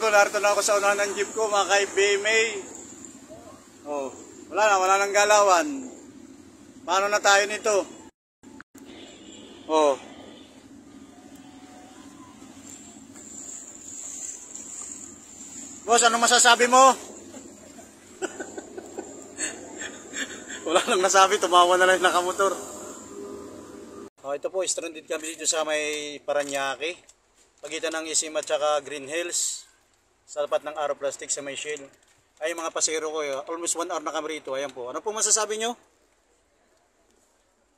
Narito na ako sa unahan ng jeep ko, mga ka-BMA. Oh, wala nang galawan. Paano na tayo nito? Oh. Boss, anong masasabi mo? Wala nang nasabi, tumawa na lang yung nakamotor. Oh, ito po, stranded kami dito sa may Paranaque. Pagitan ng Isim at saka Green Hills. Sa tapat ng Aro Plastic sa may Shell. Ay, mga pasero ko, almost 1 hour na kami rito. Ayan po. Ano po masasabi nyo?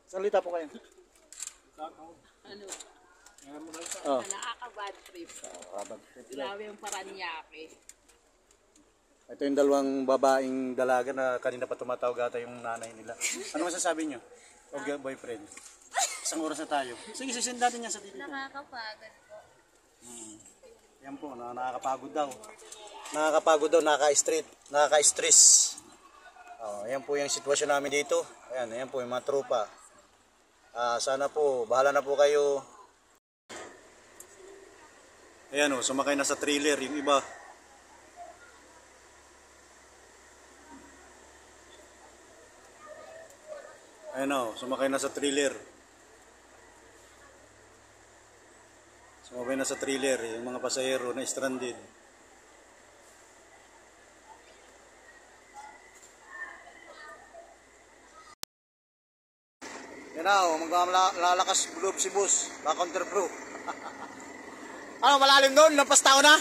Salita po kayo. Ano? Oh. Nakaka-bad trip. Grabe yung Paranaque. Ito yung dalawang babaeng dalaga na kanina pa tumatawag ata yung nanay nila. Ano masasabi nyo? O boyfriend? Isang oras na tayo. Sige, sisend natin yan sa TV. Nakakapagod po. Yan po, nakakapagod daw. Nakakapagod daw, nakaka-stress. Oh, ayan po yung sitwasyon namin dito. Ayan po yung mga tropa. Sana po, bahala na po kayo. Ayan o, sumakay na sa trailer yung iba. Ayan o, sumakay na sa trailer. Sumakay na sa trailer yung mga pasahero na stranded. Yan na o, maglalakas loob si boss. Counter pro. Ano, malalim doon? Lampas tao na?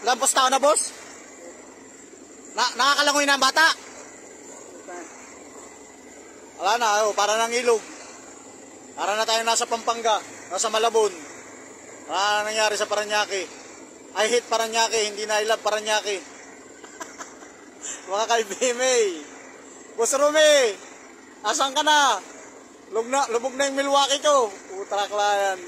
Lampas tao na, boss? Nakakalangoy na ang bata? Wala na, para ng ilog. Para na tayo nasa Pampanga, nasa Malabon. Wala na nangyari sa Paranaque. I hate Paranaque, hindi na I love Paranaque. Mga ka-BMA. Boss Rumi, asan ka na? Lubog na yung Milwaukee ko. Utrak lang yan.